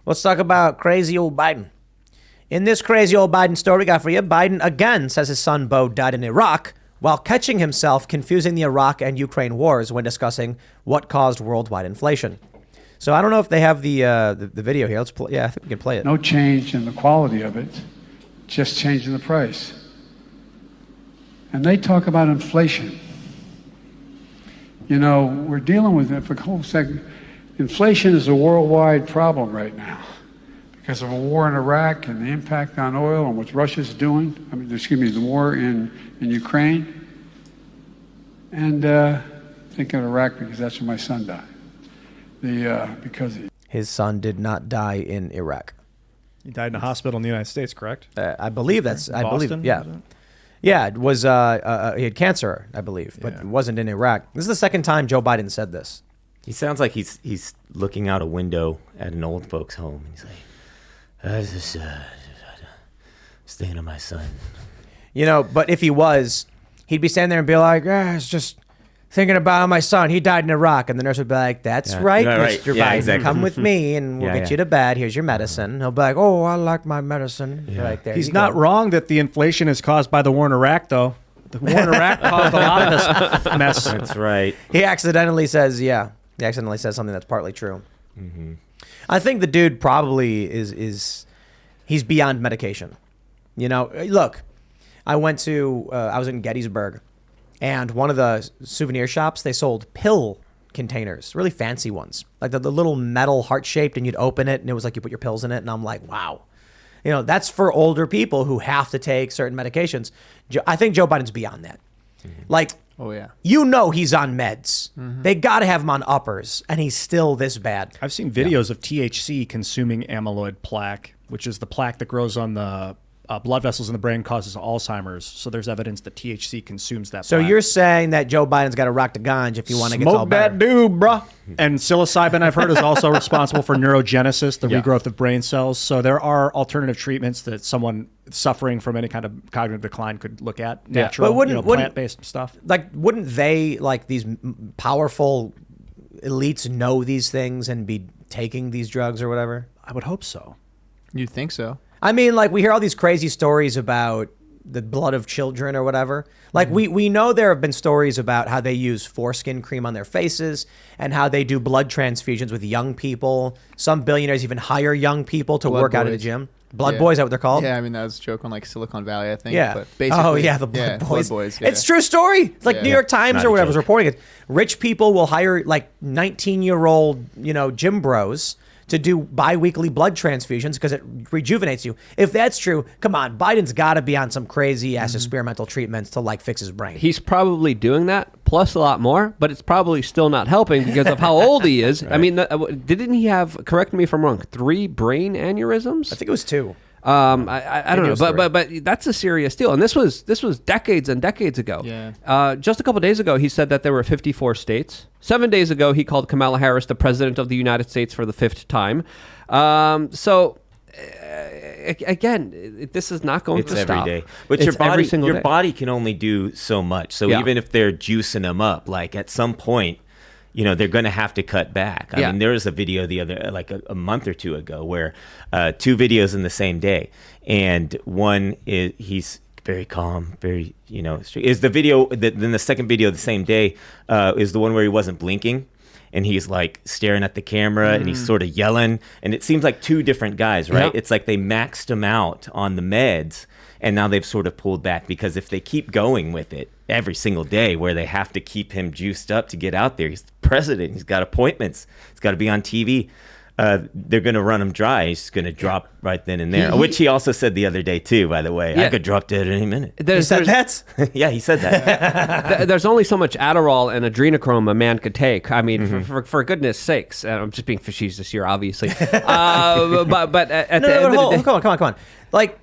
Let's talk about crazy old Biden. In this crazy old Biden story we got for you, Biden again says his son Beau died in Iraq while catching himself confusing the Iraq and Ukraine wars when discussing what caused worldwide inflation. So I don't know if they have the video here. Let's play. Yeah, I think we can play it. No change in the quality of it, just changing the price. And they talk about inflation. You know, we're dealing with it for a whole second. Inflation is a worldwide problem right now because of a war in Iraq and the impact on oil and what Russia's doing. The war in Ukraine. And thinking of Iraq because that's where my son died. His son did not die in Iraq. He died in a hospital in the United States, correct? I believe that's. Boston, I believe. Yeah. Yeah, it was. He had cancer, I believe, but it wasn't in Iraq. This is the second time Joe Biden said this. He sounds like he's looking out a window at an old folks' home, and he's like, "I was just staying on my son." You know, but if he was, he'd be standing there and be like, "It's just thinking about my son. He died in Iraq," and the nurse would be like, "That's right, Mr. Biden. Exactly. Come with me, and we'll get you to bed. Here's your medicine." And he'll be like, "Oh, I like my medicine." Right there. He's not wrong that the inflation is caused by the war in Iraq, though. The war in Iraq caused a lot of this mess. That's right. He accidentally says, He accidentally says something that's partly true. Mm-hmm. I think the dude probably he's beyond medication. You know, look, I was in Gettysburg, and one of the souvenir shops, they sold pill containers, really fancy ones, like the little metal heart-shaped, and you'd open it, and it was like you put your pills in it, and I'm like, wow. You know, that's for older people who have to take certain medications. I think Joe Biden's beyond that. Mm-hmm. Like, oh yeah, you know he's on meds. Mm-hmm. They got to have him on uppers, and he's still this bad. I've seen videos of THC consuming amyloid plaque, which is the plaque that grows on the blood vessels in the brain, causes Alzheimer's. So there's evidence that THC consumes that So plaque. you're saying that Joe Biden's got to rock the ganj if you want to get all Smoke better. that dude, bruh. And psilocybin, I've heard, is also responsible for neurogenesis, the regrowth of brain cells. So there are alternative treatments that someone suffering from any kind of cognitive decline could look at. Natural, but plant-based stuff. Like, wouldn't they, like these powerful elites, know these things and be taking these drugs or whatever? I would hope so. You'd think so. I mean, like, we hear all these crazy stories about the blood of children or whatever. Like, we know there have been stories about how they use foreskin cream on their faces and how they do blood transfusions with young people. Some billionaires even hire young people to work out in the gym. Blood boys, is that what they're called? Yeah, I mean, that was a joke on like Silicon Valley, I think. Yeah. But basically, the blood boys. Blood boys, It's a true story. It's like New York Times or whatever is reporting it. Rich people will hire like 19-year-old, gym bros to do bi-weekly blood transfusions because it rejuvenates you. If that's true, come on, Biden's got to be on some crazy-ass experimental treatments to, like, fix his brain. He's probably doing that, plus a lot more, but it's probably still not helping because of how old he is. Right. I mean, didn't he have, correct me if I'm wrong, 3 brain aneurysms? I think it was 2. I don't know, but that's a serious deal, and this was decades and decades ago. Yeah. Just a couple of days ago, he said that there were 54 states. 7 days ago, he called Kamala Harris the president of the United States for the 5th time. Again, this is not going to stop. It's every day, but your body can only do so much. So even if they're juicing them up, like at some point, they're going to have to cut back. I mean, there was a video a month or two ago where 2 videos in the same day. And one is he's very calm, very, is the video. Then the second video the same day is the one where he wasn't blinking. And he's like staring at the camera and he's sort of yelling. And it seems like 2 different guys, right? It's like they maxed him out on the meds. And now they've sort of pulled back because if they keep going with it every single day where they have to keep him juiced up to get out there, he's the president, he's got appointments, he's got to be on TV, they're going to run him dry. He's going to drop right then and there, which he also said the other day too, by the way. I could drop dead at any minute. He said that? Yeah, he said that. There's only so much Adderall and adrenochrome a man could take. I mean, for goodness sakes. I'm just being facetious here, obviously. But at the end of the day... Come on. Like,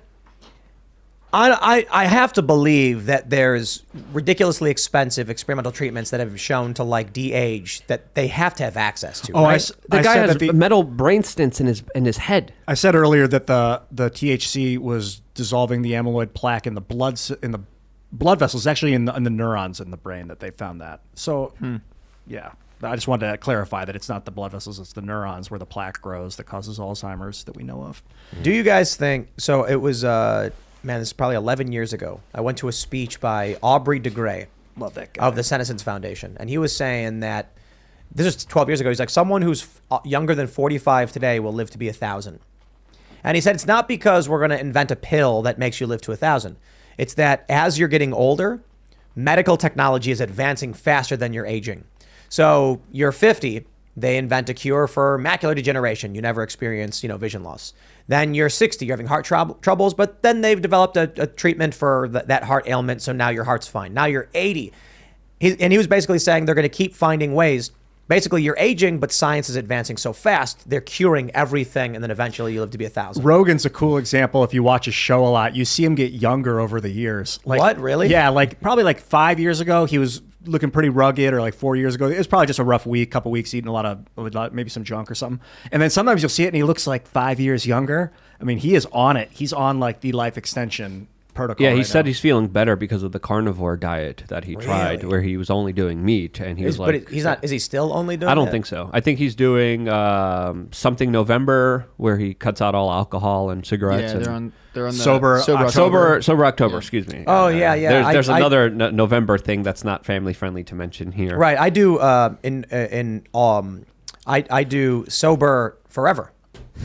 I have to believe that there's ridiculously expensive experimental treatments that have shown to like de-age that they have to have access to. Right? The guy has metal brain stents in his head. I said earlier that the THC was dissolving the amyloid plaque in the blood vessels, actually in the neurons in the brain that they found that. So, yeah. I just wanted to clarify that it's not the blood vessels, it's the neurons where the plaque grows that causes Alzheimer's that we know of. Do you guys think, so it was, man, this is probably 11 years ago. I went to a speech by Aubrey de Grey. Love that guy. Of the Senescence Foundation. And he was saying that, this is 12 years ago, he's like, someone who's younger than 45 today will live to be 1,000. And he said, it's not because we're going to invent a pill that makes you live to 1,000. It's that as you're getting older, medical technology is advancing faster than you're aging. So you're 50, they invent a cure for macular degeneration. You never experience, vision loss. Then you're 60, you're having heart troubles, but then they've developed a treatment for that heart ailment, so now your heart's fine. Now you're 80. He was basically saying they're going to keep finding ways. Basically, you're aging, but science is advancing so fast, they're curing everything, and then eventually you live to be 1,000. Rogan's a cool example. If you watch his show a lot, you see him get younger over the years. What, really? Yeah, probably 5 years ago, he was looking pretty rugged, or 4 years ago. It was probably just a rough week, couple weeks, eating a lot, maybe some junk or something. And then sometimes you'll see it, and he looks like 5 years younger. I mean, he is on it. He's on the life extension protocol. Yeah, he said he's feeling better because of the carnivore diet that he tried, where he was only doing meat, and he was like, but he's not. Is he still only doing? I don't think so. I think he's doing something November where he cuts out all alcohol and cigarettes. Yeah, and they're on the Sober October. Sober October. Excuse me. Oh yeah. There's another November thing that's not family friendly to mention here. Right. I do. I do sober forever.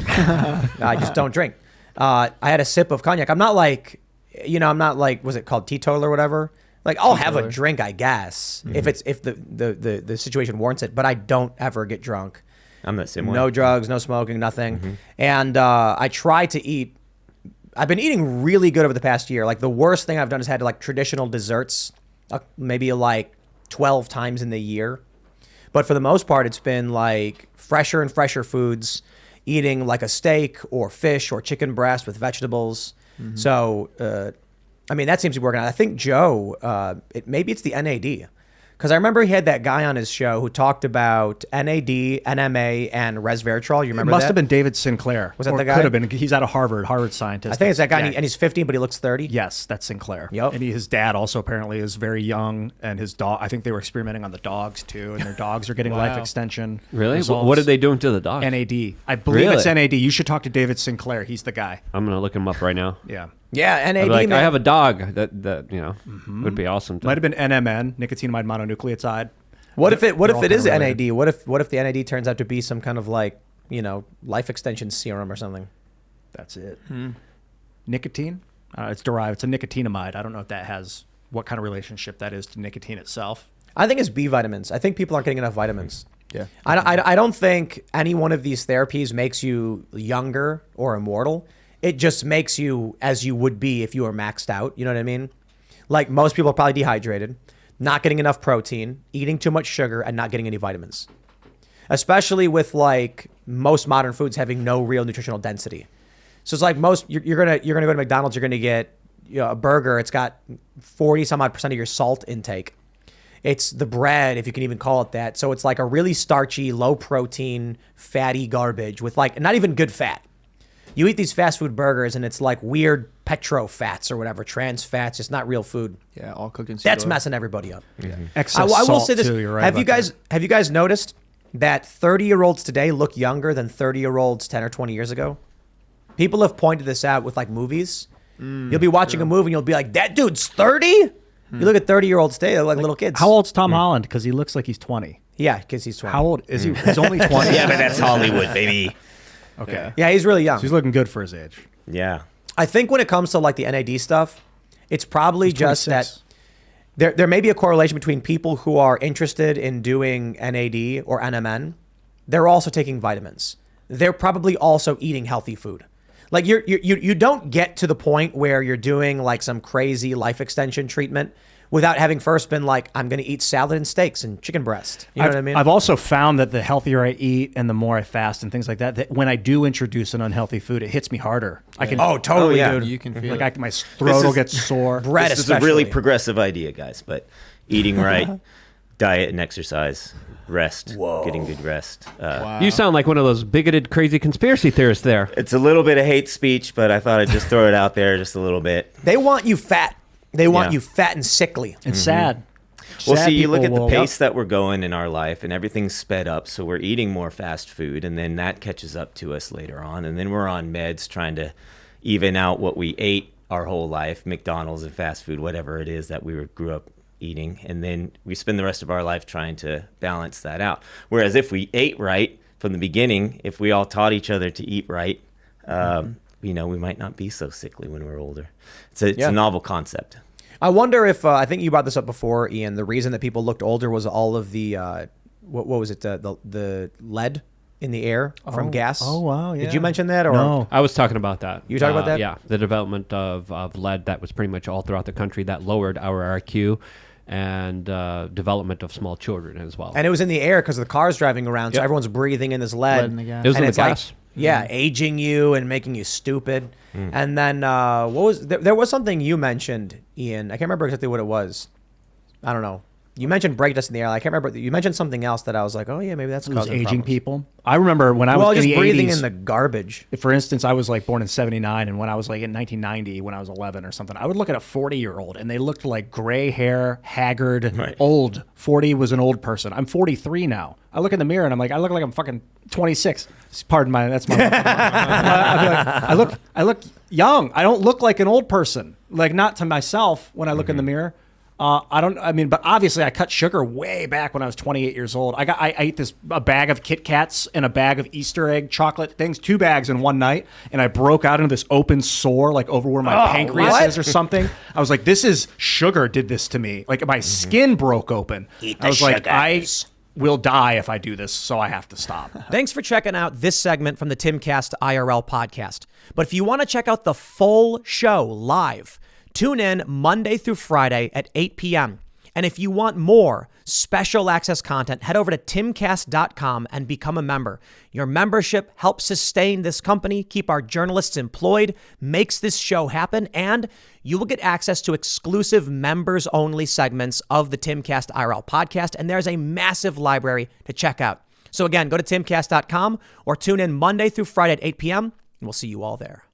I just don't drink. I had a sip of cognac. I'm not like. I'm not like, was it called teetotal or whatever? I'll have a drink, I guess, if the situation warrants it, but I don't ever get drunk. I'm the same way. No drugs, no smoking, nothing. And I try to eat. I've been eating really good over the past year. The worst thing I've done is had traditional desserts, maybe 12 times in the year. But for the most part, it's been fresher and fresher foods, eating a steak or fish or chicken breast with vegetables. So, that seems to be working out. I think Joe, maybe it's the NAD. Because I remember he had that guy on his show who talked about NAD, NMA, and resveratrol. You remember that? It must have been David Sinclair. Was that the guy? Could have been. He's out of Harvard scientist. I think it's that guy, and he's 50, but he looks 30. Yes, that's Sinclair. Yep. And his dad also apparently is very young, and his dog, I think they were experimenting on the dogs too, and their dogs are getting life extension. Really? results. What are they doing to the dogs? NAD. I believe it's NAD. You should talk to David Sinclair. He's the guy. I'm going to look him up right now. Yeah. Yeah, NAD. Man. I have a dog that would be awesome. Might have been NMN, nicotinamide mononucleotide. What if it is NAD? What if the NAD turns out to be some kind of life extension serum or something? That's it. Nicotine? It's derived. It's a nicotinamide. I don't know if what kind of relationship that is to nicotine itself. I think it's B vitamins. I think people aren't getting enough vitamins. Yeah. I don't think any one of these therapies makes you younger or immortal. It just makes you as you would be if you were maxed out. You know what I mean? Most people are probably dehydrated, not getting enough protein, eating too much sugar, and not getting any vitamins. Especially with most modern foods having no real nutritional density. So it's you're gonna go to McDonald's, you're gonna get a burger. It's got 40 some odd % of your salt intake. It's the bread, if you can even call it that. So it's a really starchy, low protein, fatty garbage with not even good fat. You eat these fast food burgers and it's weird petro fats or whatever, trans fats. It's not real food. Yeah, all cooked in That's oil. messing everybody up. Excess I will salt say this. too. You're right have about you guys noticed that 30-year-olds today look younger than 30-year-olds 10 or 20 years ago? People have pointed this out with movies. You'll be watching a movie and you'll be like, that dude's 30? You look at 30-year-olds today, they're like little kids. How old's Tom Holland? Because he looks like he's 20. Yeah, because he's 20. How old is he? He's only 20. Yeah, but that's Hollywood, baby. Okay. Yeah, he's really young. So he's looking good for his age. Yeah. I think when it comes to the NAD stuff, it's probably just 26. that there may be a correlation between people who are interested in doing NAD or NMN. They're also taking vitamins. They're probably also eating healthy food. You don't get to the point where you're doing some crazy life extension treatment without having first been I'm going to eat salad and steaks and chicken breast. You know what I mean? I've also found that the healthier I eat and the more I fast and things like that, that when I do introduce an unhealthy food, it hits me harder. I can. Oh, totally, yeah. dude. You can feel it. My throat will get sore. Bread This is a really especially. progressive idea, guys, but eating right, diet and exercise, rest, getting good rest. Wow. You sound like one of those bigoted, crazy conspiracy theorists there. It's a little bit of hate speech, but I thought I'd just throw it out there just a little bit. They want you fat. They want Yeah. you fat and sickly. It's sad. Well, Sad see, you look at people the will- pace that we're going in our life, and everything's sped up, so we're eating more fast food, and then that catches up to us later on, and then we're on meds trying to even out what we ate our whole life, McDonald's and fast food, whatever it is that grew up eating, and then we spend the rest of our life trying to balance that out. Whereas if we ate right from the beginning, if we all taught each other to eat right, we might not be so sickly when we're older. It's a novel concept. I wonder if I think you brought this up before, Ian. The reason that people looked older was all of the what was it? The lead in the air from gas. Oh, wow, yeah. Did you mention that? Or No. I was talking about that. You talking about that? Yeah, the development of lead that was pretty much all throughout the country that lowered our IQ, and development of small children as well. And it was in the air because of the cars driving around, so Yep. everyone's breathing in this lead. Lead in the gas. It was and in the it's like, gas. aging you and making you stupid. And then what was there was something you mentioned, Ian. I can't remember exactly what it was. I don't know. You mentioned brake dust in the air. I can't remember. You mentioned something else that I was like, oh yeah, maybe that's Those causing aging problems. people. I remember when I was Well, in just the breathing 80s. in the garbage. For instance, I was like born in 79, and when I was like in 1990, when I was 11 or something, I would look at a 40-year-old and they looked like gray hair, haggard, old. 40 was an old person. I'm 43 now. I look in the mirror and I'm like, I look like I'm fucking 26. Pardon my, that's my. I'd be like, I look young. I don't look like an old person. Like, not to myself when I look in the mirror. But obviously I cut sugar way back when I was 28 years old. I ate a bag of Kit Kats and a bag of Easter egg chocolate things, 2 bags in one night, and I broke out into this open sore, like over where my pancreas is or something. I was like, this is sugar did this to me. Like my skin broke open. I was like, I will die if I do this, so I have to stop. Thanks for checking out this segment from the Timcast IRL podcast. But if you want to check out the full show live, tune in Monday through Friday at 8 p.m. And if you want more special access content, head over to timcast.com and become a member. Your membership helps sustain this company, keep our journalists employed, makes this show happen, and you will get access to exclusive members-only segments of the Timcast IRL podcast, and there's a massive library to check out. So again, go to timcast.com or tune in Monday through Friday at 8 p.m., and we'll see you all there.